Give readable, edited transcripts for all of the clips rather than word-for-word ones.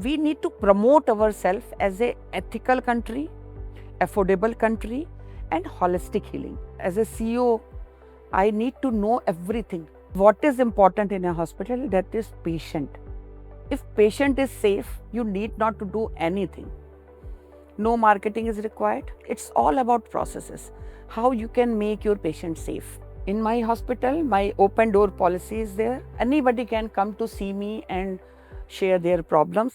We need to promote ourselves as a ethical country, affordable country, and holistic healing. As a CEO, I need to know everything. What is important in a hospital? That is patient. If patient is safe, you need not to do anything. No marketing is required. It's all about processes. How you can make your patient safe. In my hospital, my open door policy is there. Anybody can come to see me and share their problems.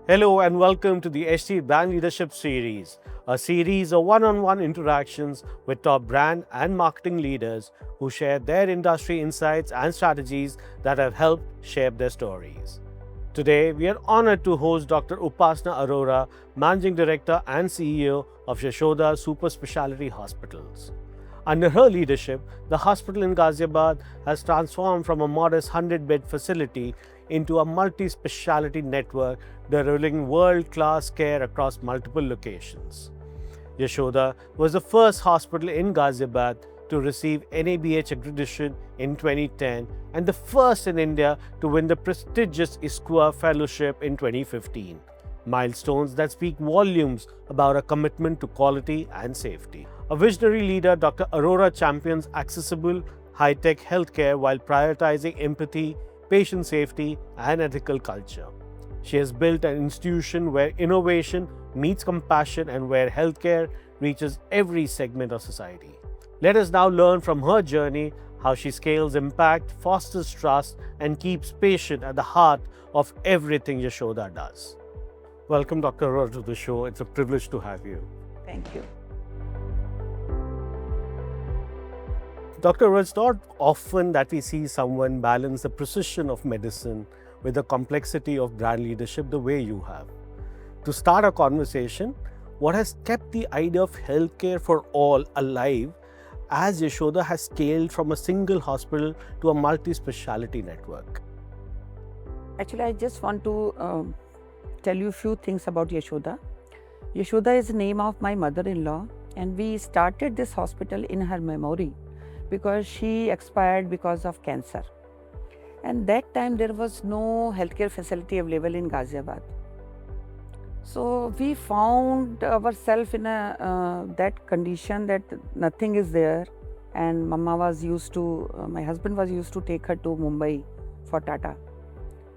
Hello and welcome to the HT Brand Leadership Series, a series of one-on-one interactions with top brand and marketing leaders who share their industry insights and strategies that have helped shape their stories. Today, we are honored to host Dr. Upasana Arora, Managing Director and CEO of Yashoda Super Speciality Hospitals. Under her leadership, the hospital in Ghaziabad has transformed from a modest 100-bed facility into a multi-speciality network delivering world-class care across multiple locations. Yashoda was the first hospital in Ghaziabad to receive NABH accreditation in 2010 and the first in India to win the prestigious ISQA Fellowship in 2015. Milestones that speak volumes about a commitment to quality and safety. A visionary leader, Dr. Arora champions accessible, high-tech healthcare while prioritizing empathy, patient safety, and ethical culture. She has built an institution where innovation meets compassion and where healthcare reaches every segment of society. Let us now learn from her journey how she scales impact, fosters trust, and keeps patient at the heart of everything Yashoda does. Welcome, Dr. Arora, to the show. It's a privilege to have you. Thank you. Dr. Arora, it's not often that we see someone balance the precision of medicine with the complexity of brand leadership the way you have. To start our conversation, what has kept the idea of healthcare for all alive as Yashoda has scaled from a single hospital to a multi-speciality network? Actually, I just want to tell you a few things about Yashoda. Yashoda is the name of my mother-in-law, and we started this hospital in her memory because she expired because of cancer. And that time there was no healthcare facility available in Ghaziabad. So we found ourselves in that condition that nothing is there, and Mama was used to, my husband was used to take her to Mumbai for Tata.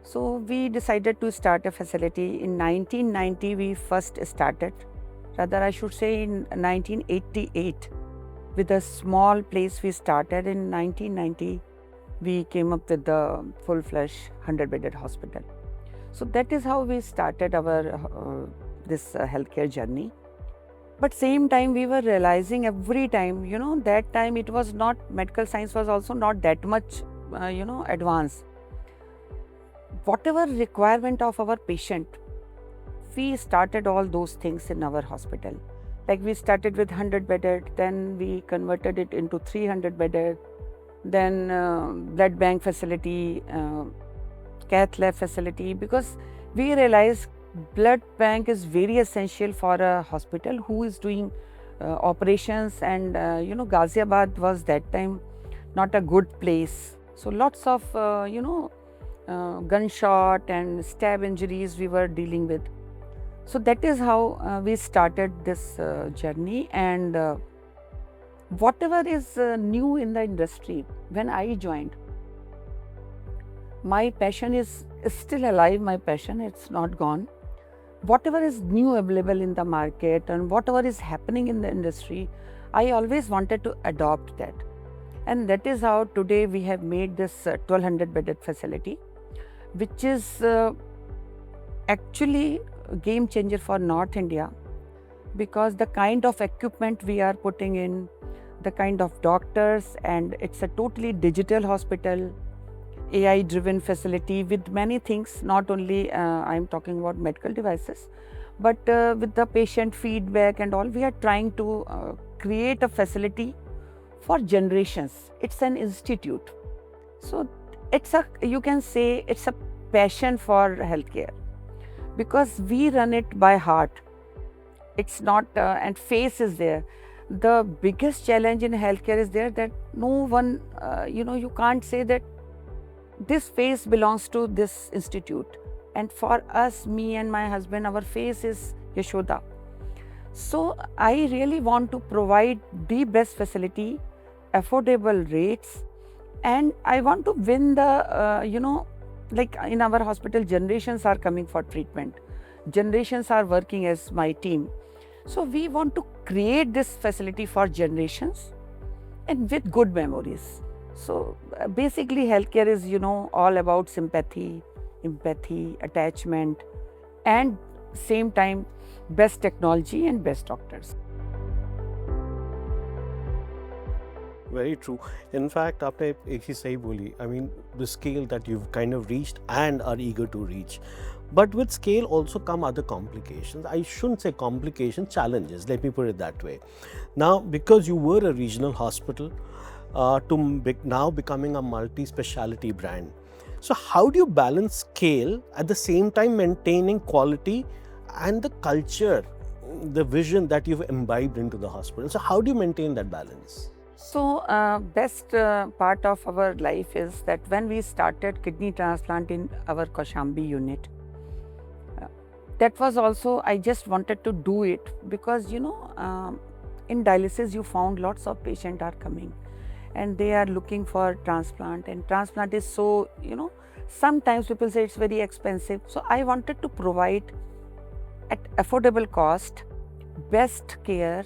So we decided to start a facility. In 1990 we first started, rather I should say in 1988. With a small place we started. In 1990 we came up with the full-fledged 100-bedded hospital. So that is how we started our this healthcare journey. But same time we were realizing every time, that time it was not, medical science was also not that much, advanced. Whatever requirement of our patient, we started all those things in our hospital. Like we started with 100-bedded, then we converted it into 300-bedded, then blood bank facility, cath lab facility, because we realized blood bank is very essential for a hospital who is doing operations, and Ghaziabad was that time not a good place. So lots of gunshot and stab injuries we were dealing with. So that is how we started this journey, and whatever is new in the industry, when I joined, my passion is still alive, my passion, it's not gone. Whatever is new available in the market and whatever is happening in the industry, I always wanted to adopt that. And that is how today we have made this 1200-bedded facility, which is actually a game changer for North India, because the kind of equipment we are putting in, the kind of doctors, and it's a totally digital hospital, AI driven facility with many things, not only I'm talking about medical devices, but with the patient feedback and all, we are trying to create a facility for generations. It's an institute. So you can say it's a passion for healthcare, because we run it by heart. It's not, and face is there. the biggest challenge in healthcare is there that no one, you can't say that this face belongs to this institute. And for us, me and my husband, our face is Yashoda. So I really want to provide the best facility, affordable rates, and I want to win the, like in our hospital, generations are coming for treatment. Generations are working as my team. So we want to create this facility for generations and with good memories. So basically healthcare is, all about sympathy, empathy, attachment, and same time best technology and best doctors. Very true. In fact, आपने एक ही सही बोली. I mean, the scale that you've kind of reached and are eager to reach. But with scale also come other complications. I shouldn't say complications, challenges. Let me put it that way. Now, because you were a regional hospital, now becoming a multi-speciality brand. So how do you balance scale at the same time maintaining quality and the culture, the vision that you've imbibed into the hospital? So how do you maintain that balance? So best part of our life is that when we started kidney transplant in our Kaushambi unit, that was also, I just wanted to do it because, in dialysis you found lots of patients are coming and they are looking for transplant, and transplant is so, sometimes people say it's very expensive. So I wanted to provide at affordable cost, best care.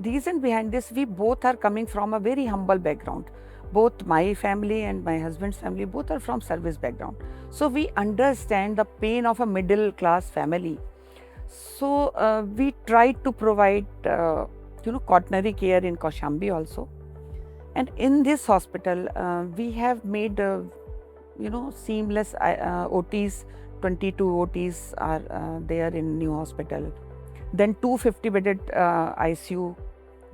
Reason behind this, we both are coming from a very humble background. Both my family and my husband's family, both are from service background. So we understand the pain of a middle class family. So we tried to provide, quaternary care in Kaushambi also. And in this hospital, we have made, seamless OTs. 22 OTs are there in new hospital. Then 250-bedded ICU,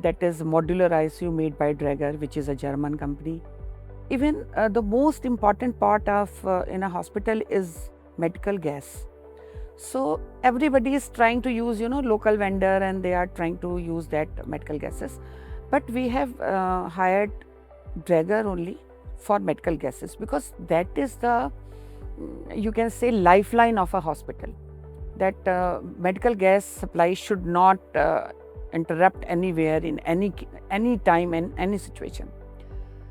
that is modular ICU made by Draeger, which is a German company. Even the most important part of in a hospital is medical gas. So everybody is trying to use, local vendor, and they are trying to use that medical gases. But we have hired Draeger only for medical gases because that is the, you can say, lifeline of a hospital. That medical gas supply should not interrupt anywhere in any time and any situation.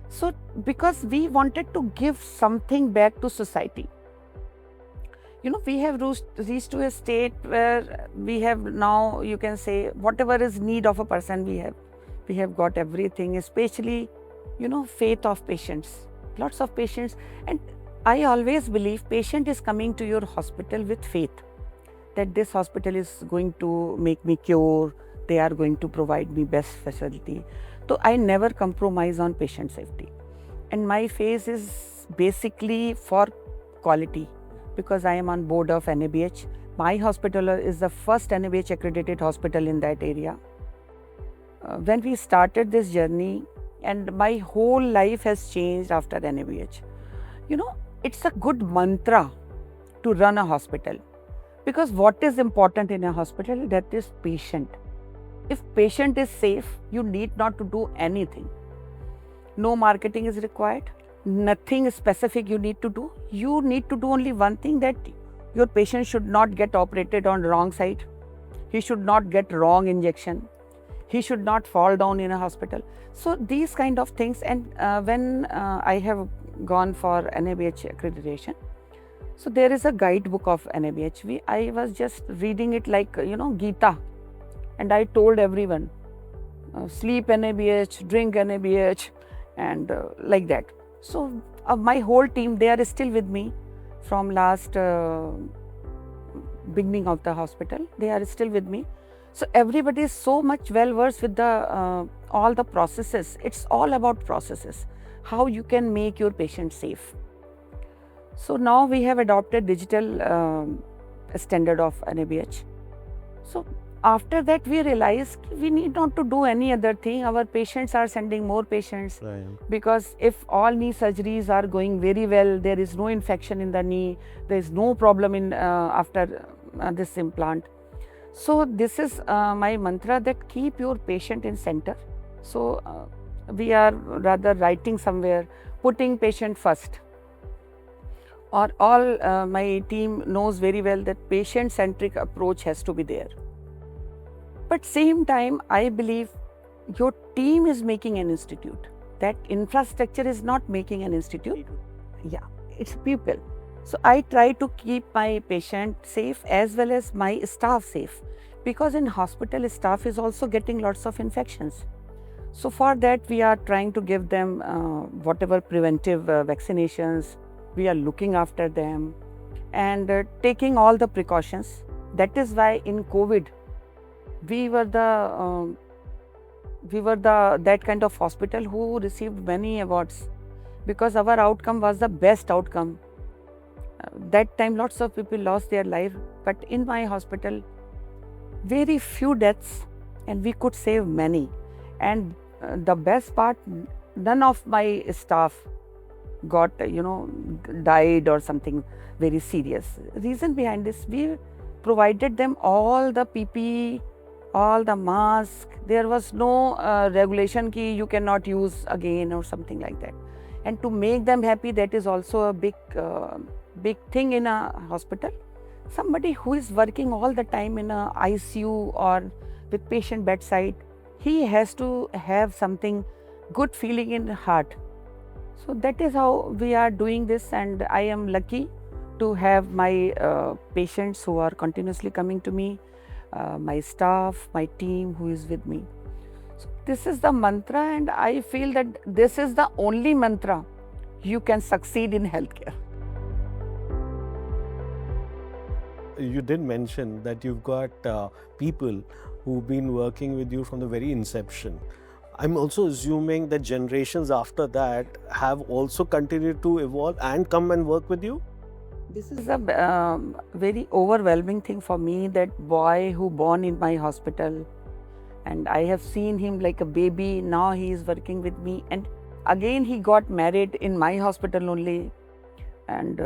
So because we wanted to give something back to society, we have reached to a state where we have now, you can say, whatever is need of a person, we have got everything, especially, faith of patients, lots of patients. And I always believe patient is coming to your hospital with faith that this hospital is going to make me cure, they are going to provide me best facility. So I never compromise on patient safety. And my face is basically for quality because I am on board of NABH. My hospital is the first NABH accredited hospital in that area. When we started this journey, and my whole life has changed after NABH. It's a good mantra to run a hospital. Because what is important in a hospital, that is patient. If patient is safe, you need not to do anything. No marketing is required, nothing specific you need to do. You need to do only one thing, that your patient should not get operated on wrong side. He should not get wrong injection. He should not fall down in a hospital. So these kind of things. And when I have gone for NABH accreditation, so there is a guidebook of NABH. I was just reading it like, Gita. And I told everyone, sleep NABH, drink NABH, and like that. So my whole team, they are still with me from last beginning of the hospital. They are still with me. So everybody is so much well versed with the all the processes. It's all about processes, how you can make your patient safe. So now we have adopted digital standard of NABH. So after that we realized we need not to do any other thing. Our patients are sending more patients. Right. Because if all knee surgeries are going very well, there is no infection in the knee, there is no problem in after this implant. So this is my mantra, that keep your patient in center. So we are rather writing somewhere, putting patient first. Or all my team knows very well that patient-centric approach has to be there. But same time, I believe your team is making an institute. That infrastructure is not making an institute. Yeah, it's people. So I try to keep my patient safe as well as my staff safe, because in hospital staff is also getting lots of infections. So for that we are trying to give them whatever preventive vaccinations. We are looking after them and taking all the precautions. That is why in COVID we were that kind of hospital who received many awards, because our outcome was the best outcome. That time lots of people lost their life, but in my hospital very few deaths and we could save many. And the best part, none of my staff got died or something very serious. Reason behind this, we provided them all the PPE, all the mask. There was no regulation ki you cannot use again or something like that. And to make them happy, that is also a big thing in a hospital. Somebody who is working all the time in a ICU or with patient bedside, he has to have something good feeling in heart. So that is how we are doing this, and I am lucky to have my patients who are continuously coming to me, my staff, my team who is with me. So this is the mantra, and I feel that this is the only mantra you can succeed in healthcare. You did mention that you've got people who've been working with you from the very inception. I'm also assuming that generations after that have also continued to evolve and come and work with you? This is a very overwhelming thing for me, that boy who born in my hospital, and I have seen him like a baby. Now he is working with me, and again he got married in my hospital only. And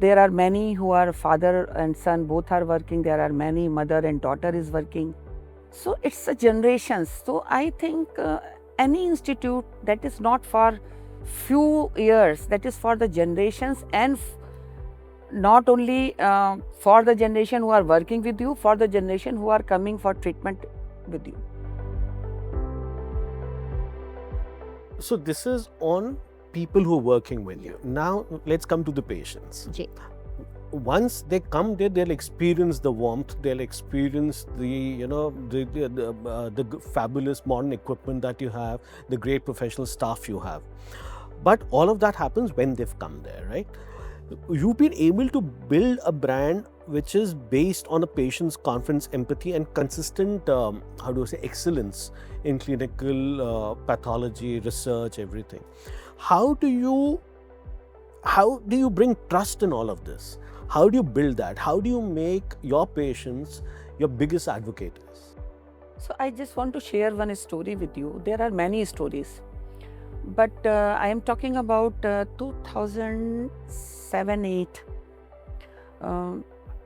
there are many who are father and son, both are working. There are many mother and daughter is working. So it's a generations. So I think any institute that is not for few years, that is for the generations, and not only for the generation who are working with you, for the generation who are coming for treatment with you. So this is on people who are working with you. Now let's come to the patients. Ji. Once they come there, they'll experience the warmth, they'll experience the the fabulous modern equipment that you have, the great professional staff you have. But all of that happens when they've come there, right? You've been able to build a brand which is based on a patient's confidence, empathy, and consistent, excellence in clinical pathology, research, everything. How do you bring trust in all of this? How do you build that? How do you make your patients your biggest advocates? So I just want to share one story with you. There are many stories, but I am talking about 2007-8.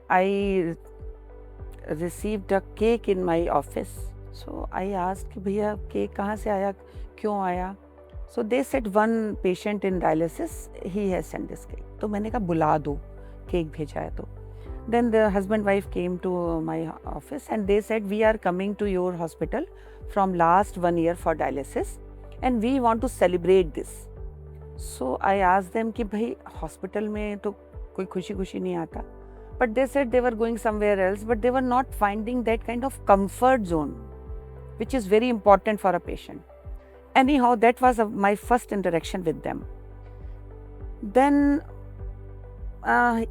I received a cake in my office. So I asked, भैया cake कहाँ से आया, क्यों आया? So they said one patient in dialysis, he has sent this cake. तो मैंने कहा बुला दो, cake भेजा है तो. Then the husband wife came to my office and they said, we are coming to your hospital from last 1 year for dialysis and we want to celebrate this. So I asked them कि भाई hospital में तो कोई खुशी खुशी नहीं आता. But they said they were going somewhere else, but they were not finding that kind of comfort zone, which is very important for a patient. Anyhow, that was my first interaction with them. Then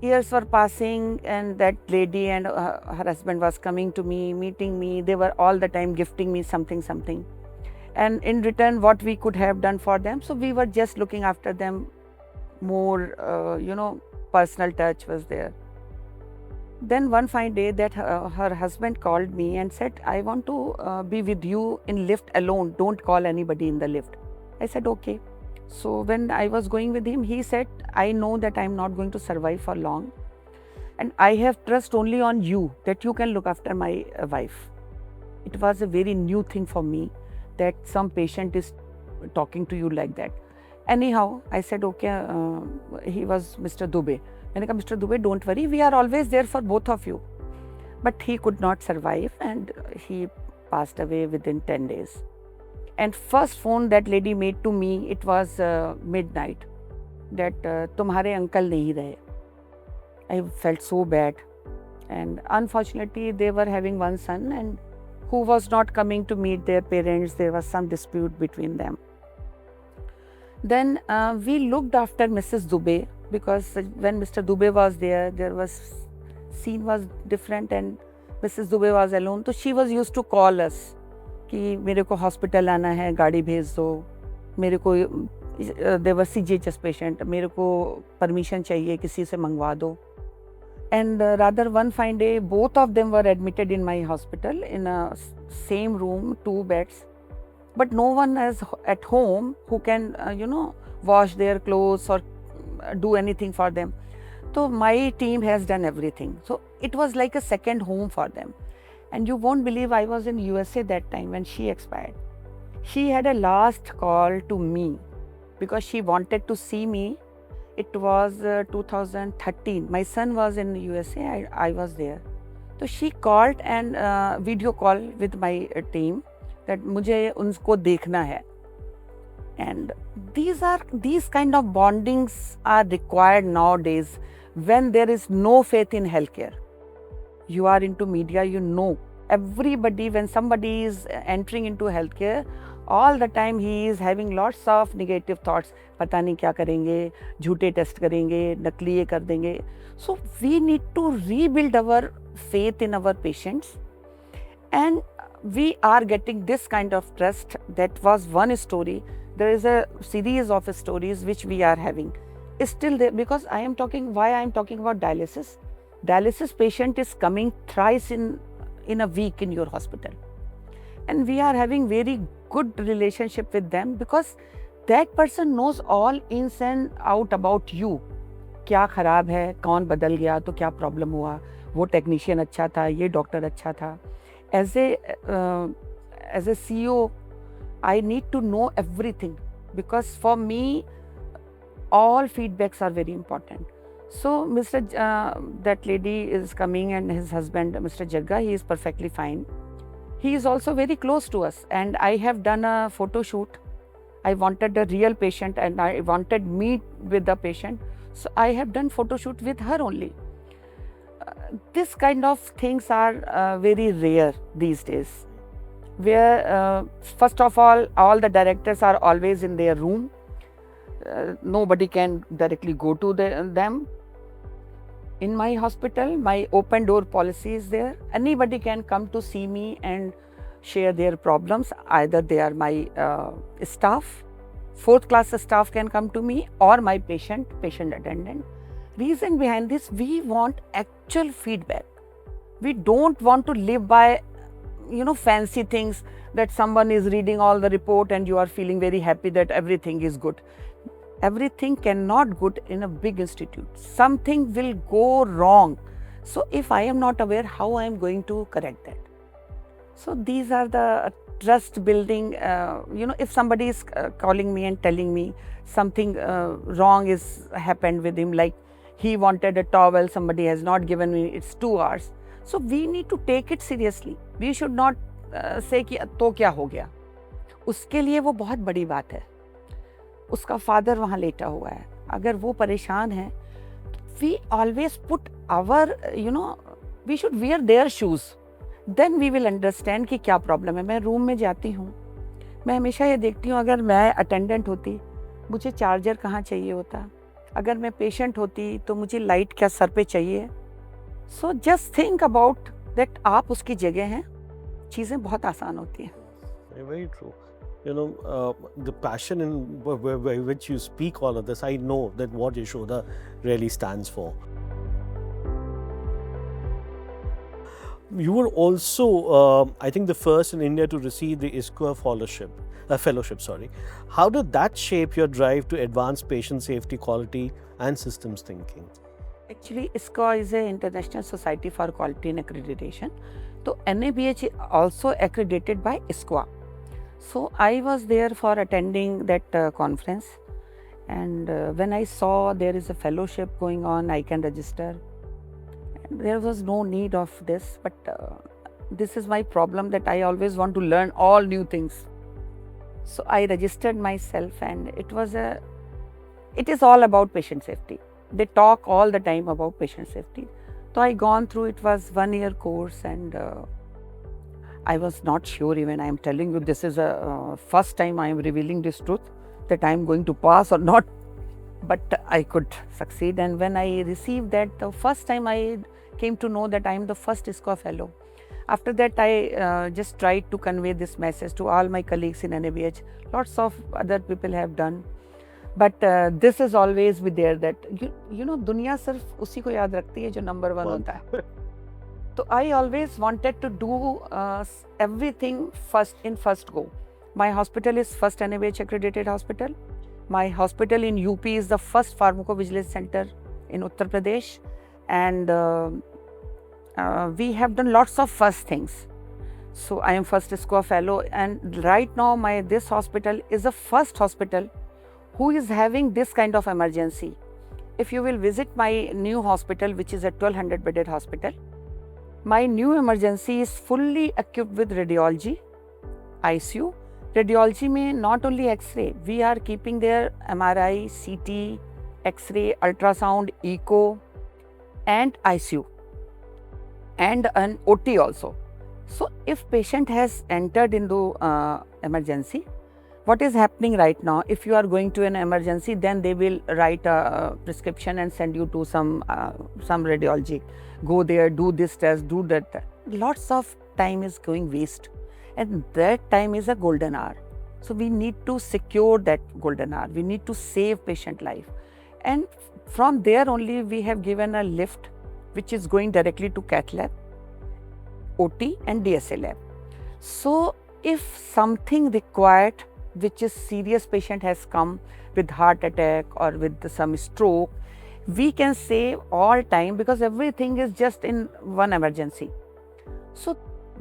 years were passing and that lady and her husband was coming to me, meeting me. They were all the time gifting me something. And in return, what we could have done for them. So we were just looking after them more, personal touch was there. Then one fine day that her husband called me and said, I want to be with you in lift alone. Don't call anybody in the lift. I said, okay. So when I was going with him, he said, I know that I'm not going to survive for long. and I have trust only on you that you can look after my wife. It was a very new thing for me that some patient is talking to you like that. Anyhow, I said, okay, he was Mr. Dubey. मैंने कहा, Mr. Dubey, don't worry, we are always there for both of you. But he could not survive and he passed away within 10 days. And first phone that lady made to me, it was midnight, that तुम्हारे uncle नहीं रहे. I felt so bad. And unfortunately, they were having one son and who was not coming to meet their parents. There was some dispute between them. Then we looked after Mrs. Dubey, because when Mr. Dubey was there was scene was different and Mrs. Dubey was alone. So she was used to call us कि मेरे को hospital आना है, गाड़ी भेज दो, मेरे को there was CGHS patient, मेरे को परमिशन चाहिए, किसी से मंगवा दो. And rather one fine day, both of them were admitted in my hospital in a same room, 2 beds. But no one is at home who can, wash their clothes or do anything for them. So my team has done everything. So it was like a second home for them. And you won't believe, I was in USA that time when she expired. She had a last call to me because she wanted to see me. It was 2013. My son was in USA, I was there. So she called and video call with my team that मुझे उनको देखना है. And these kind of bondings are required nowadays when there is no faith in healthcare. You are into media, everybody, when somebody is entering into healthcare, all the time he is having lots of negative thoughts. पता नहीं क्या करेंगे, झूठे test करेंगे, नकली ये कर देंगे. So we need to rebuild our faith in our patients, and we are getting this kind of trust. That was one story. There is a series of stories which we are having. It's still there because why I am talking about dialysis. Dialysis patient is coming thrice in a week in your hospital. And we are having very good relationship with them because that person knows all ins and out about you. क्या खराब है, कौन बदल गया, तो क्या problem हुआ, वो टेक्नीशियन अच्छा था, ये डॉक्टर अच्छा था. As a CEO, I need to know everything because for me, all feedbacks are very important. So that lady is coming and his husband, Mr. Jagga, he is perfectly fine. He is also very close to us and I have done a photo shoot. I wanted a real patient and I wanted meet with the patient. So I have done photo shoot with her only. This kind of things are very rare these days. Where first of all the directors are always in their room. Nobody can directly go to them. In my hospital, my open door policy is there. Anybody can come to see me and share their problems. Either they are my staff, 4th class staff can come to me, or my patient attendant. Reason behind this, we want actual feedback. We don't want to live by fancy things that someone is reading all the report and you are feeling very happy that everything is good. Everything cannot good in a big institute. Something will go wrong. So if I am not aware, how I am going to correct that? So these are the trust building. If somebody is calling me and telling me something wrong is happened with him, like he wanted a towel, somebody has not given me, it's 2 hours. So we need to take it seriously. We should not say कि तो क्या हो गया. उसके लिए वो बहुत बड़ी बात है. उसका फादर वहाँ लेटा हुआ है. अगर वो परेशान है, we always put our, we should wear their shoes. Then we will understand कि क्या प्रॉब्लम है. मैं रूम में जाती हूँ, मैं हमेशा ये देखती हूँ, अगर मैं अटेंडेंट होती, मुझे चार्जर कहाँ चाहिए होता. अगर मैं पेशेंट होती तो मुझे लाइट क्या सर पे चाहिए. So just think about that, आप उसकी जगह हैं, चीज़ें बहुत आसान होती हैं. Very true. The passion in which you speak all of this, I know that what Yashoda really stands for. You were also, I think, the first in India to receive the ISQA fellowship. How did that shape your drive to advance patient safety, quality, and systems thinking? Actually, ISQA is a International Society for Quality and Accreditation. So NABH is also accredited by ISQA. So I was there for attending that conference, and when I saw there is a fellowship going on, I can register. And there was no need of this, but this is my problem, that I always want to learn all new things. So I registered myself, and it is all about patient safety. They talk all the time about patient safety. So I gone through, it was 1 year course, and I was not sure even. I am telling you, this is a first time I am revealing this truth, that I am going to pass or not. But I could succeed, and when I received that, the first time I came to know that I am the first ISQA fellow. After that, I just tried to convey this message to all my colleagues in NABH. Lots of other people have done. But this is always be there, that you know, दुनिया सिर्फ उसी को याद रखती है जो number 1 होता है. So I always wanted to do everything first go. My hospital is first NABH accredited hospital. My hospital in UP is the first pharmacovigilance center in Uttar Pradesh, and we have done lots of first things. So I am first ISQA fellow, and right now this hospital is the first hospital who is having this kind of emergency. If you will visit my new hospital, which is a 1200 bedded hospital, my new emergency is fully equipped with radiology, ICU. Radiology means not only X-ray, we are keeping there MRI, CT, X-ray, ultrasound, echo, and ICU, and an OT also. So if patient has entered into emergency, what is happening right now, if you are going to an emergency, then they will write a prescription and send you to some radiology. Go there, do this test, do that. Lots of time is going waste, and that time is a golden hour. So we need to secure that golden hour. We need to save patient life. And from there only we have given a lift which is going directly to cath lab, OT and DSA lab. So if something required, which is serious patient has come with heart attack or with some stroke, we can save all time, because everything is just in one emergency. So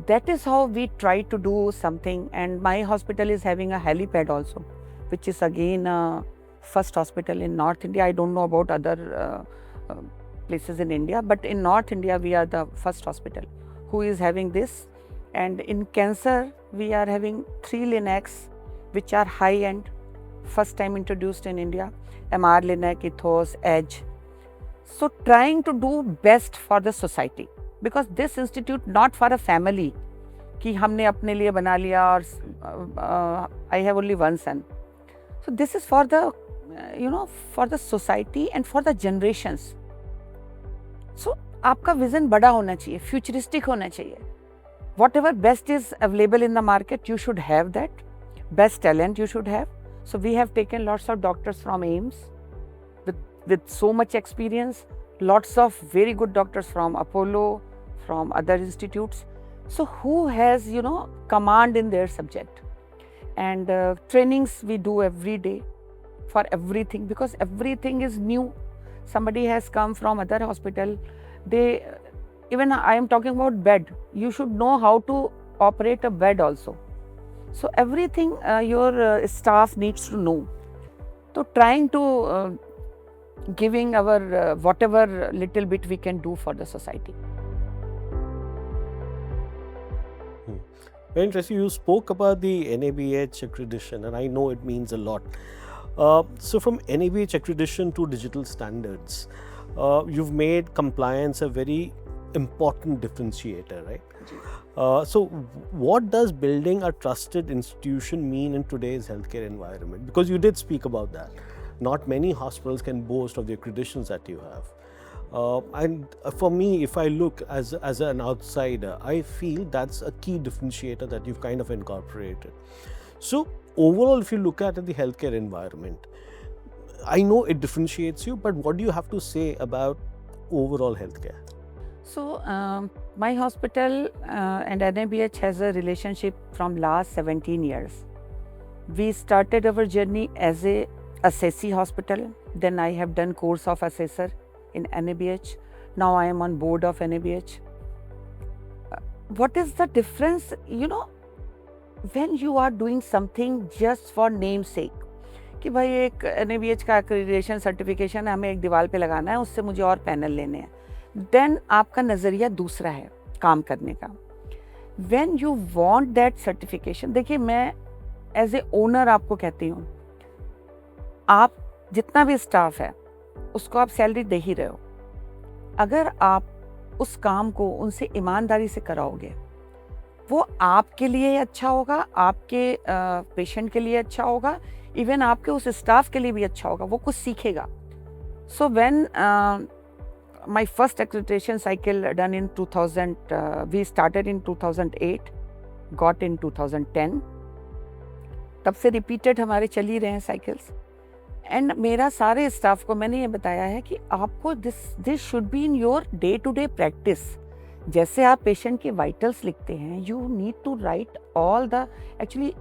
that is how we try to do something. And my hospital is having a helipad also, which is again first hospital in North India. I don't know about other places in India, but in North India we are the first hospital who is having this. And in cancer we are having 3 Linacs, which are high-end, first time introduced in India, MR Linac, Ethos, Edge. So trying to do best for the society, because this institute not for a family, कि हमने अपने लिए बना लिया और I have only one son. So this is for the, for the society and for the generations. So आपका vision बड़ा होना चाहिए, futuristic होना चाहिए. Whatever best is available in the market, you should have that. Best talent you should have. So we have taken lots of doctors from AIIMS with so much experience, lots of very good doctors from Apollo, from other institutes. So who has, command in their subject. And trainings we do every day for everything, because everything is new. Somebody has come from other hospital, even I am talking about bed, you should know how to operate a bed also. So everything your staff needs to know. So trying to giving our whatever little bit we can do for the society. Very interesting. You spoke about the NABH accreditation, and I know it means a lot. So from NABH accreditation to digital standards, you've made compliance a very important differentiator, right? So what does building a trusted institution mean in today's healthcare environment? Because you did speak about that. Not many hospitals can boast of the accreditations that you have. And for me, if I look as an outsider, I feel that's a key differentiator that you've kind of incorporated. So overall, if you look at the healthcare environment, I know it differentiates you, but what do you have to say about overall healthcare? So my hospital and NABH has a relationship from last 17 years. We started our journey as a assessee hospital. Then I have done course of assessor. in NABH. Now I am on board of NABH. What is the difference? When you are doing something just for name sake, कि भाई एक NABH का accreditation certification है, हमें एक दीवार पे लगाना है, उससे मुझे और पैनल लेने हैं, देन आपका नज़रिया दूसरा है काम करने का. When you want that certification, देखिए मैं एज ए ओनर आपको कहती हूँ, आप जितना भी स्टाफ है उसको आप सैलरी दे ही रहे हो. अगर आप उस काम को उनसे ईमानदारी से कराओगे, वो आपके लिए अच्छा होगा, आपके पेशेंट के लिए अच्छा होगा, इवन आपके उस स्टाफ के लिए भी अच्छा होगा, वो कुछ सीखेगा. So when my first accreditation cycle done in 2000, we started in 2008, got in 2010. तब से रिपीटेड हमारे चल ही रहे हैं साइकिल्स. एंड मेरा सारे स्टाफ को मैंने ये बताया है कि आपको this should be in your day to day practice. जैसे आप पेशेंट के वाइटल्स लिखते हैं, you need to write all the, actually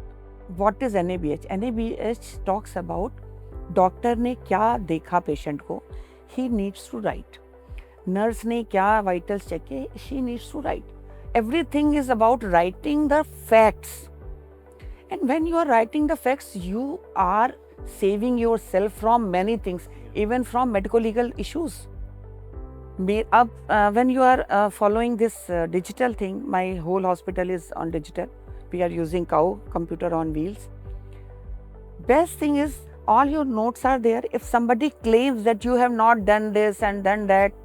what is NABH? NABH talks about doctor ने क्या देखा पेशेंट को, he needs to write. Nurse ने क्या वाइटल्स चेक किए, she needs to write. Everything is about writing the facts. And when you are writing the facts, you are saving yourself from many things, even from medical legal issues. When you are following this digital thing, my whole hospital is on digital. We are using cow computer on wheels. Best thing is all your notes are there. If somebody claims that you have not done this and done that,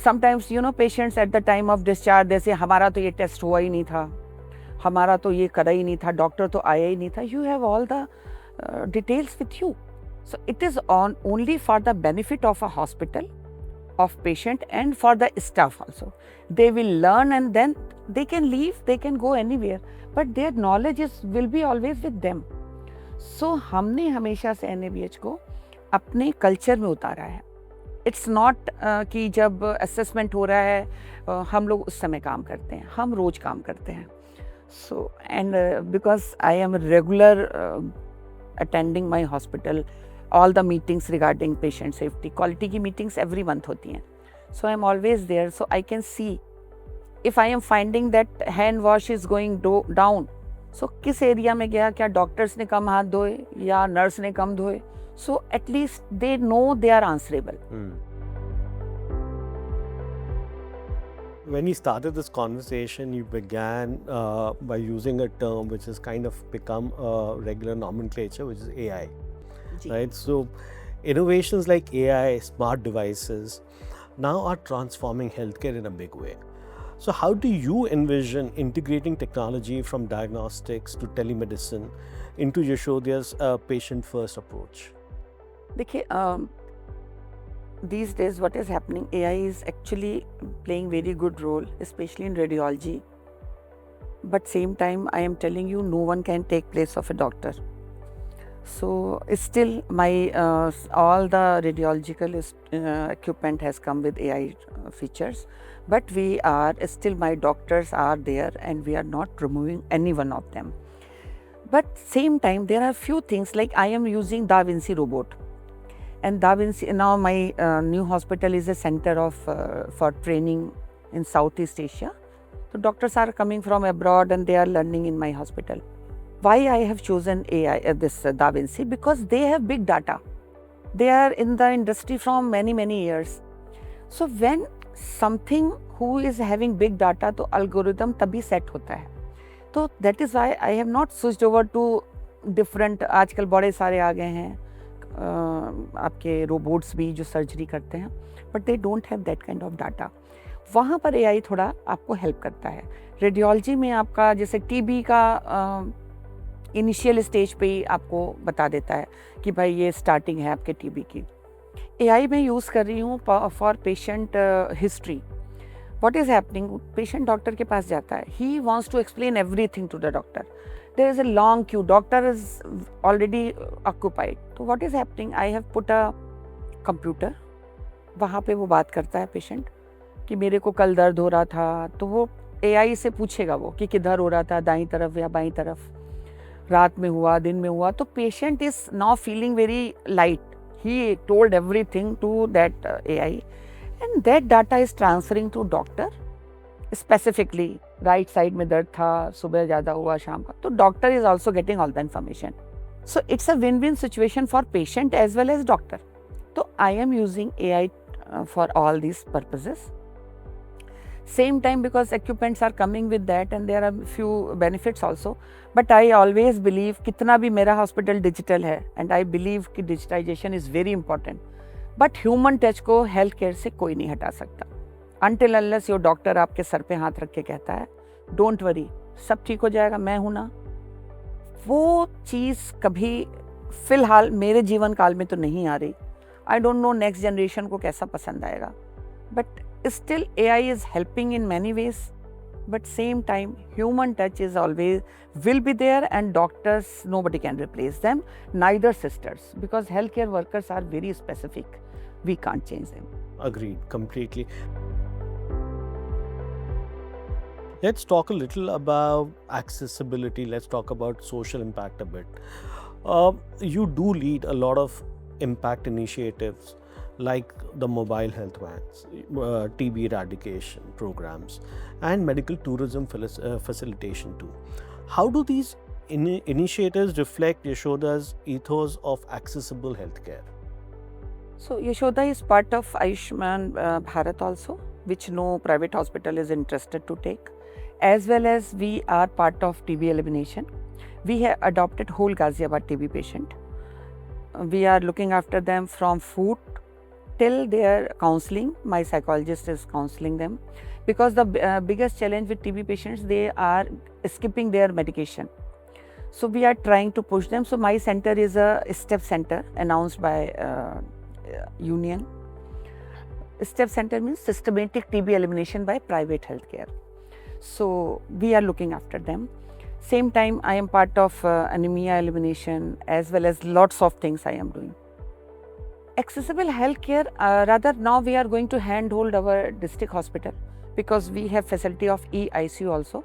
sometimes patients at the time of discharge they say हमारा तो ये test हुआ ही नहीं था, हमारा तो ये करा ही नहीं था, डॉक्टर तो आया ही नहीं था. You have all the details with you. So it is only for the benefit of a hospital, of patient, and for the staff also. They will learn and then they can leave, they can go anywhere, but their knowledge will be always with them. So हमने हमेशा से NABH को अपने culture में उतारा है. It's not कि जब असेसमेंट हो रहा है हम लोग उस समय काम करते हैं, हम रोज काम करते हैं. So and because I am a regular attending my hospital, all the meetings regarding patient safety, quality की meetings every month होती हैं. So I am always there, so I can see if I am finding that hand wash is going down. So किस area में गया, क्या doctors ने कम हाथ धोए या नर्स ने कम धोए. So at least they know they are answerable. When you started this conversation, you began by using a term which has kind of become a regular nomenclature, which is AI, right? So innovations like AI, smart devices, now are transforming healthcare in a big way. So how do you envision integrating technology from diagnostics to telemedicine into Yashodhya's patient-first approach? देखिए, these days what is happening, AI is actually playing very good role, especially in radiology. But same time, I am telling you, no one can take place of a doctor. So still my all the radiological equipment has come with AI features, but we are still, my doctors are there and we are not removing any one of them. But same time, there are few things like I am using Da Vinci robot, and Da Vinci, now my new hospital is a center of for training in Southeast Asia. So doctors are coming from abroad and they are learning in my hospital. Why I have chosen AI, this Da Vinci? Because they have big data. They are in the industry from many years. So when something who is having big data, तो algorithm तभी set होता है. तो that is why I have not switched over to different. आजकल बड़े सारे आ गए हैं आपके रोबोट्स भी जो सर्जरी करते हैं, but they don't have that kind of data. वहाँ पर AI थोड़ा आपको हेल्प करता है. रेडियोलॉजी में आपका जैसे टीबी का इनिशियल स्टेज पे ही आपको बता देता है कि भाई ये स्टार्टिंग है आपके टीबी की. AI में यूज़ कर रही हूँ for patient history. What is happening, patient doctor के पास जाता है, he wants to explain everything to the doctor. There is a long queue, doctor is already occupied. तो what is happening, I have put a computer, वहाँ पे वो बात करता है पेशेंट कि मेरे को कल दर्द हो रहा था, तो वो AI से पूछेगा वो कि किधर हो रहा था, दाईं तरफ या बाईं तरफ, रात में हुआ, दिन में हुआ. तो patient is now feeling very light. He told everything to that AI and that data is transferring to doctor specifically. Right side में दर्द था, सुबह ज़्यादा हुआ, शाम का, तो doctor is also getting all the information. So it's a win win situation for patient as well as doctor. तो I am using AI for all these purposes. Same time, because equipments are coming with that and there are few benefits also, but I always believe कितना भी मेरा hospital digital है and I believe कि digitization is very important, but human touch को health care से कोई नहीं हटा सकता. Until unless your doctor आपके सर पे हाथ रख के कहता है don't worry, सब ठीक हो जाएगा, मैं हूँ ना, वो चीज़ कभी फिलहाल मेरे जीवन काल में तो नहीं आ रही. I don't know next generation को कैसा पसंद आएगा, but still AI is helping in many ways, but same time human touch is always will be there, and doctors, nobody can replace them, neither sisters, because healthcare workers are very specific, we can't change them. Agreed, completely. Let's talk a little about accessibility. Let's talk about social impact a bit. You do lead a lot of impact initiatives like the mobile health vans, TB eradication programs, and medical tourism facilitation too. How do these initiatives reflect Yashoda's ethos of accessible healthcare? So Yashoda is part of Ayushman Bharat also, which no private hospital is interested to take, as well as we are part of TB elimination. We have adopted whole Ghaziabad TB patient. We are looking after them from food till their counseling. My psychologist is counseling them, because the biggest challenge with TB patients, they are skipping their medication. So we are trying to push them. So my center is a STEP center announced by union. STEP center means systematic TB elimination by private healthcare. So we are looking after them. Same time, I am part of anemia elimination, as well as lots of things I am doing. Accessible healthcare, rather now we are going to handhold our district hospital, because we have facility of eICU also.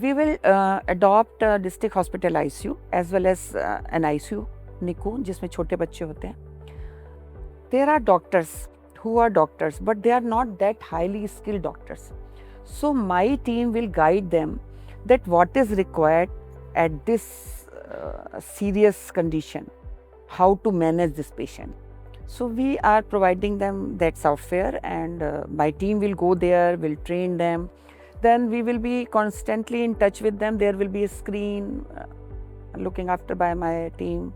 We will adopt district hospital ICU as well as an ICU, NICU, जिसमें छोटे बच्चे होते हैं. There are doctors who are doctors, but they are not that highly skilled doctors. So my team will guide them that what is required at this serious condition, how to manage this patient. So we are providing them that software, and my team will go there, will train them. Then we will be constantly in touch with them. There will be a screen looking after by my team.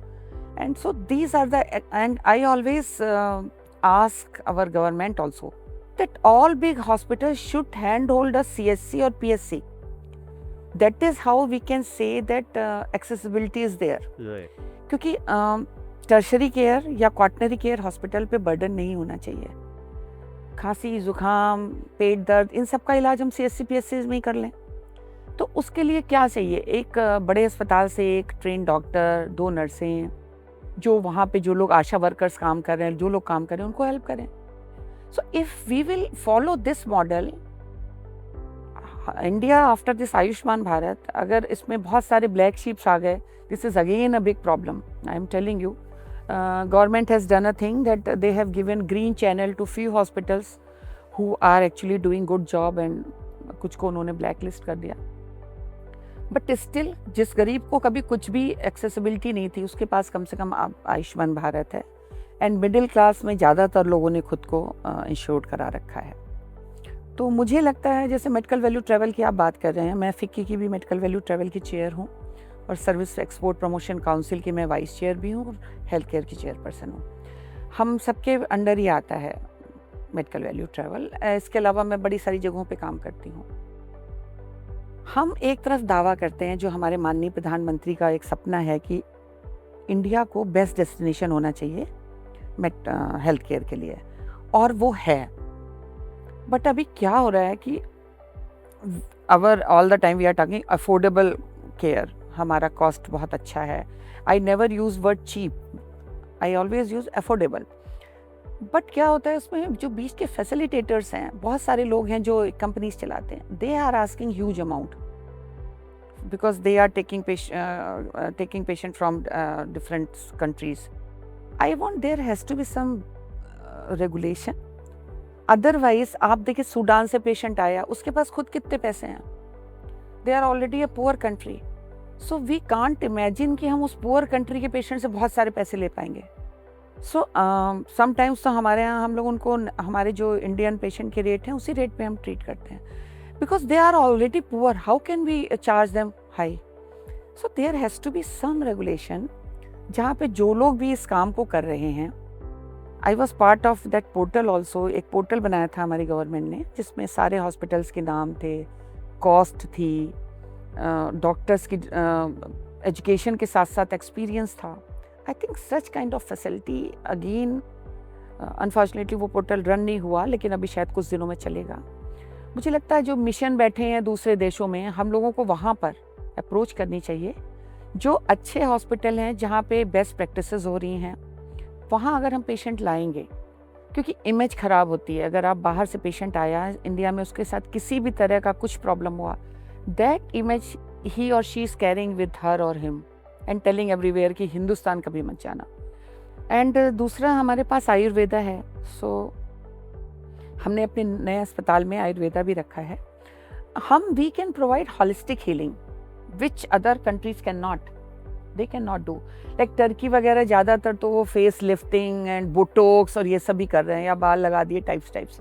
And so these are the, and I always ask our government also that all big hospitals should handhold a CSC or PSC. That is how we can say that accessibility is there. Right. क्योंकि tertiary care या quaternary care hospital पे burden नहीं होना चाहिए. खांसी, जुकाम, पेट दर्द, इन सब का इलाज हम CSC PSC में ही कर लें. तो उसके लिए क्या चाहिए? एक बड़े अस्पताल से एक ट्रेन डॉक्टर, 2 नर्सें, जो वहाँ पे जो लोग आशा वर्कर्स काम कर रहे हैं, जो लोग काम कर रहे हैं, उनको हेल्प करें. So if we will follow this model, India after this Ayushman Bharat, अगर इसमें बहुत सारे ब्लैक शीप्स आ गए, this is again a big problem. I am telling you, government has done a thing that they have given green channel to few hospitals who are actually doing good job, and कुछ को उन्होंने blacklist कर दिया. But still, जिस गरीब को कभी कुछ भी accessibility नहीं थी, उसके पास कम से कम आयुष्मान भारत है, and middle class में ज़्यादातर लोगों ने खुद को इंश्योर्ड करा रखा है. तो मुझे लगता है, जैसे मेडिकल वैल्यू ट्रैवल की आप बात कर रहे हैं, मैं फिक्की की भी मेडिकल वैल्यू ट्रैवल की चेयर हूँ, और सर्विस एक्सपोर्ट प्रमोशन काउंसिल की मैं वाइस चेयर भी हूँ, और हेल्थ केयर की चेयरपर्सन हूँ. हम सबके अंडर ही आता है मेडिकल वैल्यू ट्रैवल. इसके अलावा मैं बड़ी सारी जगहों पे काम करती हूँ. हम एक तरफ दावा करते हैं, जो हमारे माननीय प्रधानमंत्री का एक सपना है कि इंडिया को बेस्ट डेस्टिनेशन होना चाहिए हेल्थ केयर के लिए, और वो है. बट अभी क्या हो रहा है कि all the time we are talking affordable care. हमारा कॉस्ट बहुत अच्छा है. I never use word cheap, I always use affordable. But क्या होता है उसमें, जो बीच के फैसिलिटेटर्स हैं, बहुत सारे लोग हैं जो कंपनीज चलाते हैं, they are asking huge amount, because they are taking patient from different countries. I want there has to be some regulation otherwise आप देखिए सूडान से पेशेंट आया, उसके पास खुद कितने पैसे हैं, they are already a poor country, so we can't imagine कि हम उस पुअर कंट्री के पेशेंट से बहुत सारे पैसे ले पाएंगे. सो समटाइम्स तो हमारे यहाँ हम लोग उनको हमारे जो इंडियन पेशेंट के रेट हैं उसी रेट पे हम ट्रीट करते हैं, because they are already poor, how can we charge them high. So there has to be some regulation जहाँ पे जो लोग भी इस काम को कर रहे हैं. I was part of that portal also. एक पोर्टल बनाया था हमारी गवर्नमेंट ने जिसमें सारे हॉस्पिटल्स के नाम थे, कॉस्ट थी, डॉक्टर्स की एजुकेशन के साथ साथ एक्सपीरियंस था. I think such kind of facility again, unfortunately वो पोर्टल रन नहीं हुआ, लेकिन अभी शायद कुछ दिनों में चलेगा. मुझे लगता है जो मिशन बैठे हैं दूसरे देशों में, हम लोगों को वहाँ पर अप्रोच करनी चाहिए. जो अच्छे हॉस्पिटल हैं जहाँ पे बेस्ट प्रैक्टिसेस हो रही हैं, वहाँ अगर हम पेशेंट लाएंगे, क्योंकि इमेज ख़राब होती है. अगर आप बाहर से पेशेंट आया इंडिया में, उसके साथ किसी भी तरह का कुछ प्रॉब्लम हुआ, दैट इमेज ही और she is carrying with her और हिम एंड टेलिंग एवरीवेयर कि हिंदुस्तान कभी मत जाना. एंड दूसरा हमारे पास आयुर्वेदा है. सो हमने अपने नए अस्पताल में आयुर्वेदा भी रखा है. हम we can provide holistic healing which other countries can not, they can not do. Like Turkey वगैरह ज़्यादातर तो वो फेस लिफ्टिंग एंड बोटोक्स और ये सब भी कर रहे हैं, या बाल लगा दिए टाइप्स.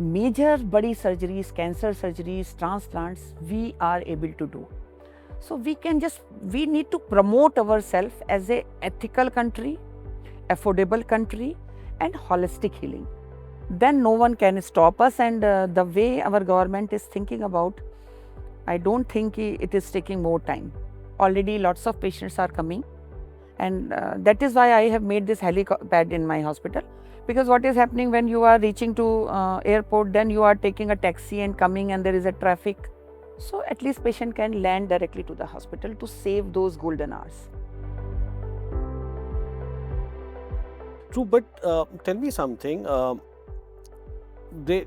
मेजर बड़ी surgeries, cancer surgeries, transplants we are able to do. So we need to promote ourselves as a ethical country, affordable country and holistic healing. Then no one can stop us, and the way our government is thinking about, I don't think it is taking more time. Already lots of patients are coming, and that is why I have made this helipad in my hospital, because what is happening when you are reaching to airport, then you are taking a taxi and coming and there is a traffic. So at least patient can land directly to the hospital to save those golden hours. True, but tell me something. They,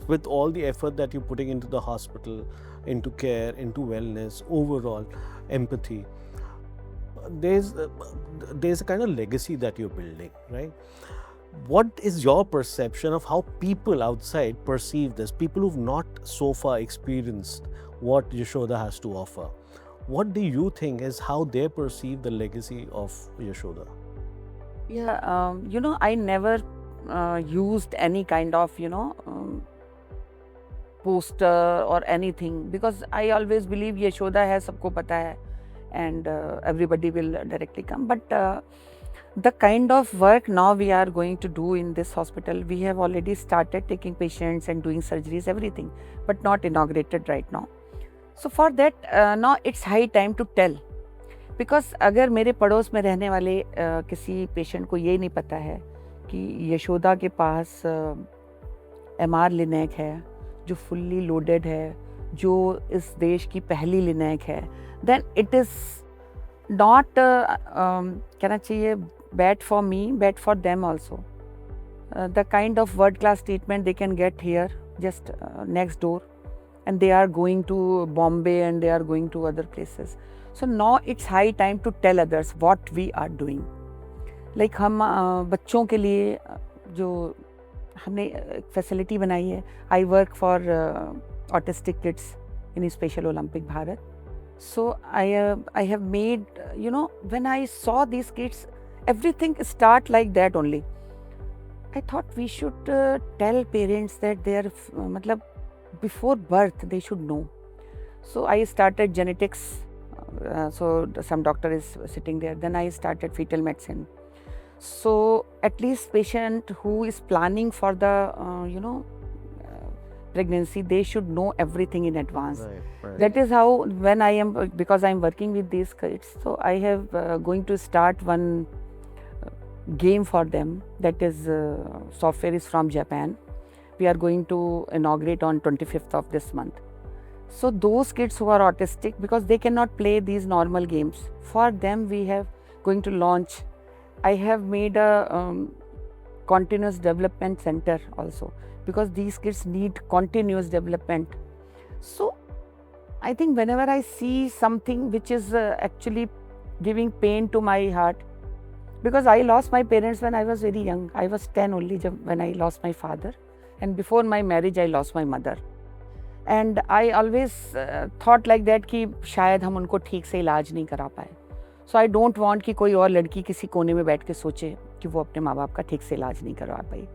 with all the effort that you're putting into the hospital, into care, into wellness, overall empathy, there's a kind of legacy that you're building, right? What is your perception of how people outside perceive this? People who've not so far experienced what Yashoda has to offer. What do you think is how they perceive the legacy of Yashoda? Yeah, I never used any kind of, poster or anything, because I always believe Yashoda hai, sabko pata hai, and everybody will directly come. But the kind of work now we are going to do in this hospital, we have already started taking patients and doing surgeries, everything, but not inaugurated right now. So for that, now it's high time to tell, because अगर मेरे पड़ोस में रहने वाले किसी patient को ये नहीं पता है कि यशोदा के पास MR लिनेक है जो फुल्ली लोडेड है, जो इस देश की पहली लिनेक है, then it is not कहना चाहिए bad for me, bad for them also. The kind of world class treatment they can get here just next door, and they are going to Bombay and they are going to other places. So now it's high time to tell others what we are doing. Like हम बच्चों के लिए जो हमने facility बनाई है, I work for autistic kids in Special Olympic Bharat. So I have made, when I saw these kids, everything start like that only. I thought we should tell parents that they are, before birth they should know. So I started genetics. So some doctor is sitting there. Then I started fetal medicine. So at least patient who is planning for the, pregnancy, they should know everything in advance. Right. That is how, when I am, because I am working with these kids, so I have going to start one game for them. That is software is from Japan. We are going to inaugurate on 25th of this month. So those kids who are autistic, because they cannot play these normal games, for them we have going to launch. I have made a continuous development center also, because these kids need continuous development. So I think whenever I see something which is actually giving pain to my heart, because I lost my parents when I was very young. I was 10 only when I lost my father, and before my marriage I lost my mother. And I always thought like that कि शायद हम उनको ठीक से इलाज नहीं करा पाए. So I don't want कि कोई और लड़की किसी कोने में बैठ के सोचे कि वो अपने माँ बाप का ठीक से इलाज नहीं करवा पाई.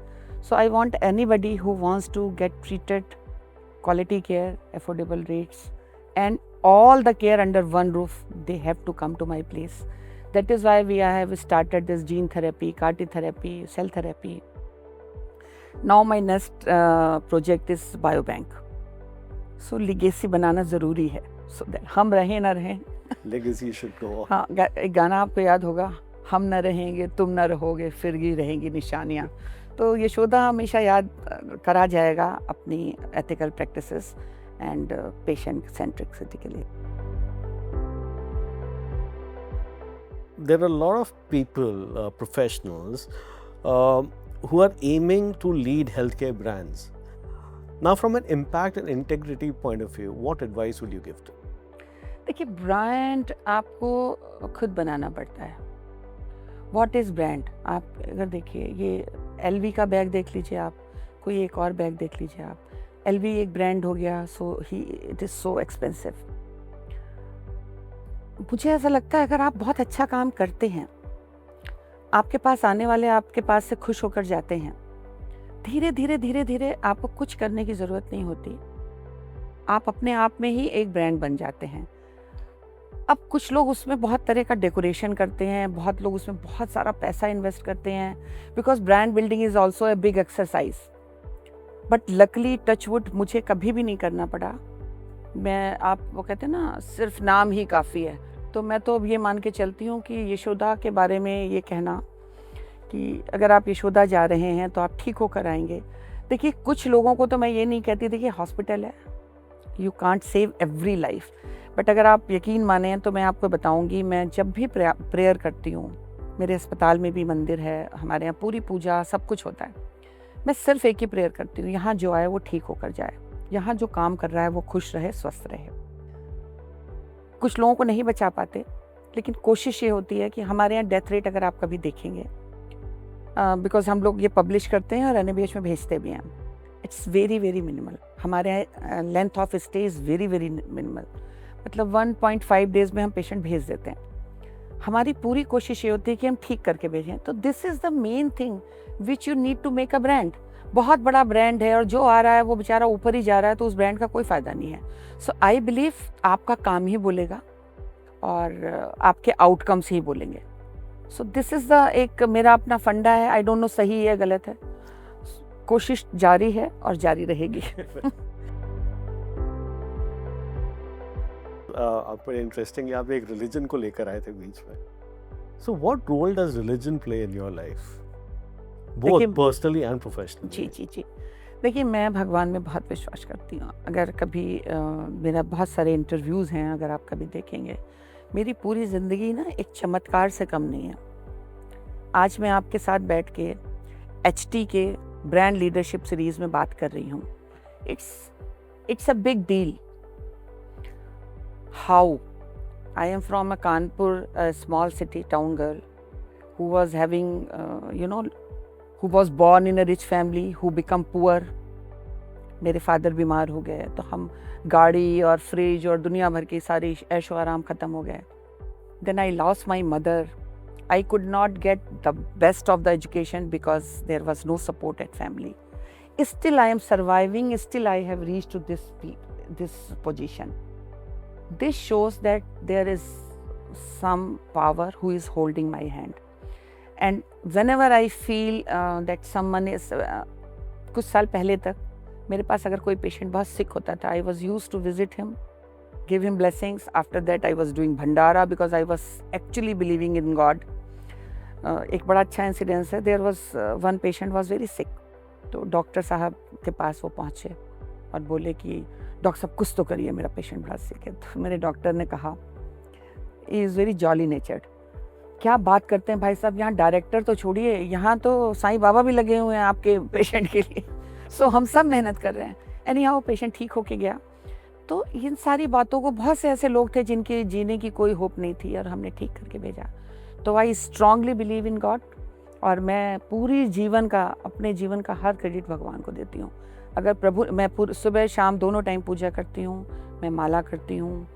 So I want anybody who wants to get treated, quality care, affordable rates, and all the care under one roof, they have to come to my place. That is why we have started this gene therapy, CAR-T therapy, cell therapy. Now my next project is biobank. So legacy बनाना ज़रूरी है. So that हम रहें ना रहें. Legacy should go on. हाँ, एक गाना आपको याद होगा, हम न रहेंगे तुम न रहोगे फिर भी रहेंगी निशानियाँ. तो यशोदा हमेशा याद करा जाएगा अपनी ethical practices and patient centricity के लिए. There are a lot of people, professionals, who are aiming to lead healthcare brands. Now, from an impact and integrity point of view, what advice would you give to? देखिए, brand आपको खुद बनाना पड़ता है. What is brand? आप अगर देखिए, ये LV का बैग देख लीजिए आप, कोई एक और बैग देख लीजिए आप. LV एक ब्रांड हो गया, so it is so expensive. मुझे ऐसा लगता है अगर आप बहुत अच्छा काम करते हैं, आपके पास आने वाले आपके पास से खुश होकर जाते हैं. धीरे धीरे आपको कुछ करने की ज़रूरत नहीं होती. आप अपने आप में ही एक ब्रांड बन जाते हैं. अब कुछ लोग उसमें बहुत तरह का डेकोरेशन करते हैं, बहुत लोग उसमें बहुत सारा पैसा इन्वेस्ट करते हैं, because brand building is also a big exercise. But luckily touchwood मुझे कभी भी नहीं करना पड़ा. मैं आप वो कहते हैं ना, सिर्फ नाम ही काफ़ी है. तो मैं तो अब ये मान के चलती हूँ कि यशोदा के बारे में ये कहना कि अगर आप यशोदा जा रहे हैं तो आप ठीक होकर आएंगे. देखिए, कुछ लोगों को तो मैं ये नहीं कहती, देखिए हॉस्पिटल है, you can't save every life. But अगर आप यकीन माने तो मैं आपको बताऊंगी, मैं जब भी प्रेयर करती हूँ, मेरे अस्पताल में भी मंदिर है, हमारे यहाँ पूरी पूजा सब कुछ होता है, मैं सिर्फ एक ही प्रेयर करती हूँ, यहाँ जो आए वो ठीक होकर जाए, यहाँ जो काम कर रहा है वो खुश रहे, स्वस्थ रहे. कुछ लोगों को नहीं बचा पाते, लेकिन कोशिश ये होती है कि हमारे यहाँ डेथ रेट अगर आप कभी देखेंगे, बिकॉज हम लोग ये पब्लिश करते हैं और NABH में भेजते भी हैं, इट्स वेरी मिनिमल. हमारे यहाँ length of stay is very minimal. मतलब 1.5 डेज़ में हम पेशेंट भेज देते हैं. हमारी पूरी कोशिश ये होती है कि हम ठीक करके भेजें. तो this is the main thing which you need to make a brand. बहुत बड़ा ब्रांड है और जो आ रहा है वो बेचारा ऊपर ही जा रहा है, तो उस ब्रांड का कोई फ़ायदा नहीं है. सो आई बिलीव आपका काम ही बोलेगा और आपके आउटकम्स ही बोलेंगे. सो दिस इज़ द एक मेरा अपना फंडा है. आई डोंट नो सही है गलत है, कोशिश जारी है और जारी रहेगी. आप बड़े इंटरेस्टिंग, यहाँ पे एक रिलीजन को लेकर आए थे बीच में. So what role does religion play in your life, both personally and professionally? जी. देखिए, मैं भगवान में बहुत विश्वास करती हूँ. अगर कभी मेरा बहुत सारे इंटरव्यूज़ हैं, अगर आप कभी देखेंगे, मेरी पूरी ज़िंदगी ना एक चमत्कार से कम नहीं है. आज मैं आपके साथ बैठ के HT के ब्रांड लीडरशिप सीरीज़ में बात कर रही हूँ. It's a big deal. How I am from a Kanpur, a small city town girl who was having, who was born in a rich family, who become poor. मेरे father बीमार हो गए तो हम गाड़ी और फ्रिज और दुनिया भर की सारी ऐशो आराम ख़त्म हो गए. Then I lost my mother. I could not get the best of the education because there was no support at family. Still I am surviving. Still I have reached to this position. This shows that there is some power who is holding my hand. And whenever I feel that someone is, कुछ साल पहले तक मेरे पास अगर कोई patient बहुत सिक होता था, I was used to visit him, give him blessings. After that I was doing Bhandara because I was actually believing in God. एक बड़ा अच्छा इंसिडेंस है. There was one patient was very sick. तो doctor साहब के पास वो पहुँचे और बोले कि डॉक्टर साहब कुछ तो करिए, मेरा पेशेंट बड़ा सिक है. तो मेरे डॉक्टर ने कहा, ही इज़ वेरी जॉली नेचर्ड. क्या बात करते हैं भाई साहब, यहाँ डायरेक्टर तो छोड़िए, यहाँ तो साईं बाबा भी लगे हुए हैं आपके पेशेंट के लिए. सो हम सब मेहनत कर रहे हैं. एनी हाउ पेशेंट ठीक होके गया. तो इन सारी बातों को बहुत से ऐसे लोग थे जिनके जीने की कोई होप नहीं थी और हमने ठीक करके भेजा. तो I strongly believe in God, और मैं पूरी जीवन का, अपने जीवन का हर क्रेडिट भगवान को देती हूँ। अगर प्रभु, मैं सुबह शाम दोनों टाइम पूजा करती हूँ, मैं माला करती हूँ,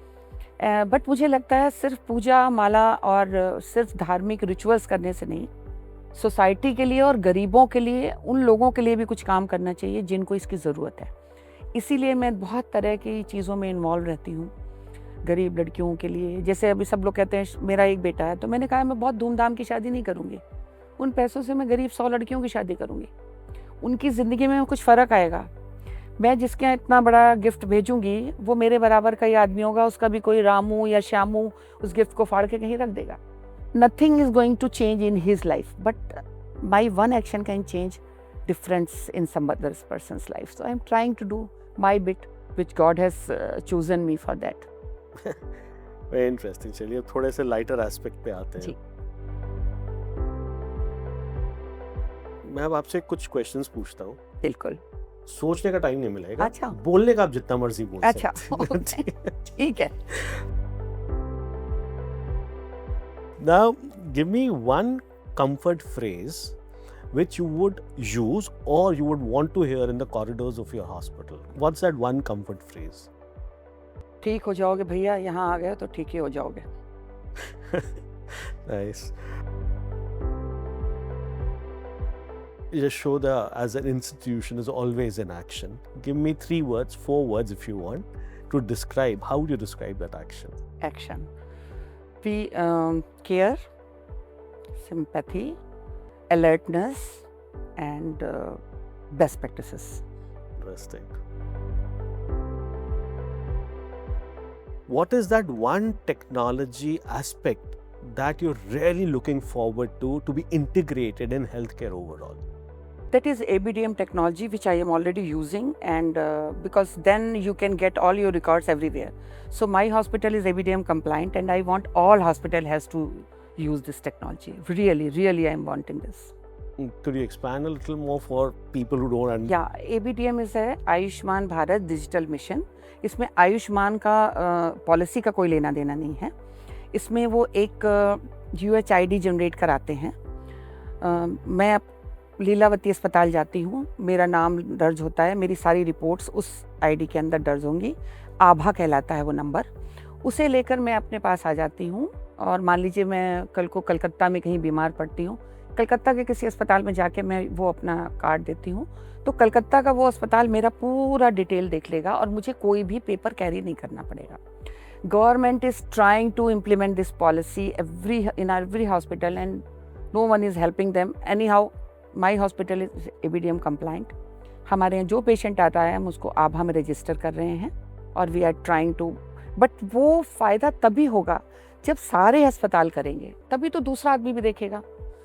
बट मुझे लगता है सिर्फ पूजा माला और सिर्फ धार्मिक रिचुअल्स करने से नहीं, सोसाइटी के लिए और गरीबों के लिए, उन लोगों के लिए भी कुछ काम करना चाहिए जिनको इसकी ज़रूरत है। इसीलिए मैं बहुत तरह की चीज़ों में इन्वॉल्व रहती हूँ गरीब लड़कियों के लिए। जैसे अभी सब लोग कहते हैं मेरा एक बेटा है, तो मैंने कहा मैं बहुत धूमधाम की शादी नहीं करूँगी, उन पैसों से मैं गरीब 100 लड़कियों की शादी करूँगी, उनकी ज़िंदगी में कुछ फ़र्क आएगा। मैं जिसके यहाँ इतना बड़ा गिफ्ट भेजूँगी वो मेरे बराबर का ही आदमी होगा, उसका भी कोई रामू या श्यामू उस गिफ्ट को फाड़ के कहीं रख देगा। Nothing is going to change in his life, but my one action can change difference in some other person's life. So I'm trying to do my bit, which God has chosen me for that. Very interesting. चलिए अब थोड़े से lighter aspect पे आते हैं। जी। मैं अब आपसे कुछ क्वेश्चंस पूछता हूँ, बिल्कुल। सोचने का टाइम नहीं मिलेगा। अच्छा। बोलने का आप जितना मर्जी बोल अच्छा, सकते हैं। ठीक है। Now, give me one comfort phrase which you would use or you would want to hear in the corridors of your hospital. What's that one comfort phrase? ठीक हो जाओगे भैया, यहाँ आ गए तो ठीक ही हो जाओगे। Nice. Yashoda as an institution is always in action. Give me 3 words, 4 words if you want, to describe. How would you describe that action? Action. We care, sympathy, alertness, and best practices. Interesting. What is that one technology aspect that you're really looking forward to be integrated in healthcare overall? That is ABDM technology, which I am already using, and because then you can get all your records everywhere. So my hospital is ABDM compliant, and I want all hospital has to use this technology. Really, really, I am wanting this. Could you expand a little more for people who don't understand? Yeah, ABDM is a Ayushman Bharat digital mission. इसमें आयुष्मान का policy का कोई लेना देना नहीं है। इसमें वो एक UHID जनरेट कराते हैं। मैं लीलावती अस्पताल जाती हूँ, मेरा नाम दर्ज होता है, मेरी सारी रिपोर्ट्स उस आईडी के अंदर दर्ज होंगी। आभा कहलाता है वो नंबर। उसे लेकर मैं अपने पास आ जाती हूँ, और मान लीजिए मैं कल को कलकत्ता में कहीं बीमार पड़ती हूँ, कलकत्ता के किसी अस्पताल में जाके मैं वो अपना कार्ड देती हूँ, तो कलकत्ता का वो अस्पताल मेरा पूरा डिटेल देख लेगा और मुझे कोई भी पेपर कैरी नहीं करना पड़ेगा। Government is trying to implement this policy in every hospital and no one is helping them. Anyhow, my hospital is ABDM compliant. हमारे यहाँ जो पेशेंट आता है हम उसको आभा में रजिस्टर कर रहे हैं, और we are trying to, but वो फ़ायदा तभी होगा जब सारे अस्पताल करेंगे, तभी तो दूसरा आदमी भी देखेगा।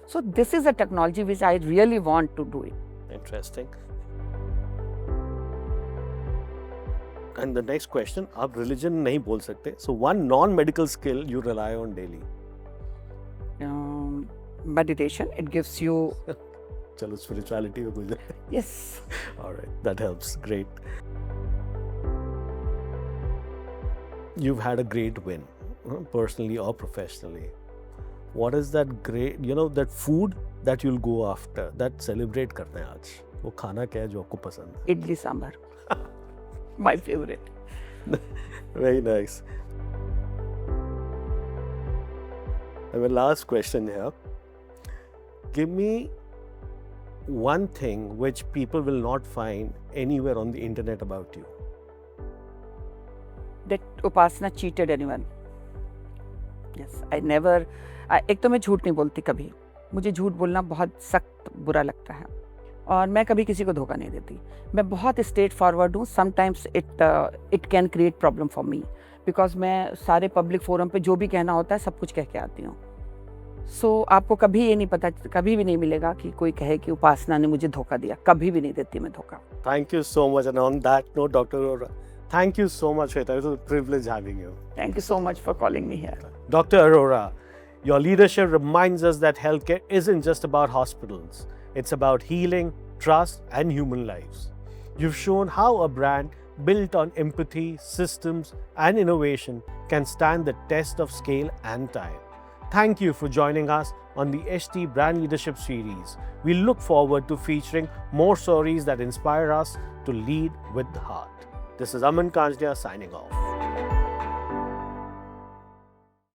So this is a technology which I really want to do it. Interesting. And the next question, आप religion नहीं बोल सकते, so one non-medical skill you rely on daily. Meditation, it gives you. चलो spirituality में बोल। Yes. All right, that helps. Great. You've had a great win, personally or professionally. What is that great, that food that you'll go after, that celebrate करते हैं आज? वो खाना क्या है जो आपको पसंद है? Idli sambar. My favorite. Very nice. And my last question here. Give me one thing which people will not find anywhere on the internet about you. That Upasana cheated anyone. Yes, I never. एक तो मैं झूठ नहीं बोलती कभी, मुझे झूठ बोलना बहुत सख्त बुरा लगता है, और मैं कभी किसी को धोखा नहीं देती। मैं बहुत स्ट्रेट फॉरवर्ड हूँ। Sometimes it can create problem for me, because मैं सारे पब्लिक फोरम पे जो भी कहना होता है सब कुछ कह के आती हूँ। सो आपको कभी ये नहीं पता, कभी भी नहीं मिलेगा कि कोई कहे कि उपासना ने मुझे धोखा दिया, कभी भी नहीं देती मैं धोखा। Thank you so much, and on that note, Dr. Arora, thank you so much, Shweta. It was a privilege having you. Thank you so much for calling me here. Dr. Arora, your leadership reminds us that healthcare isn't just about hospitals. It's about healing, trust, and human lives. You've shown how a brand built on empathy, systems, and innovation can stand the test of scale and time. Thank you for joining us on the HT Brand Leadership Series. We look forward to featuring more stories that inspire us to lead with the heart. This is Aman Kanjdia signing off.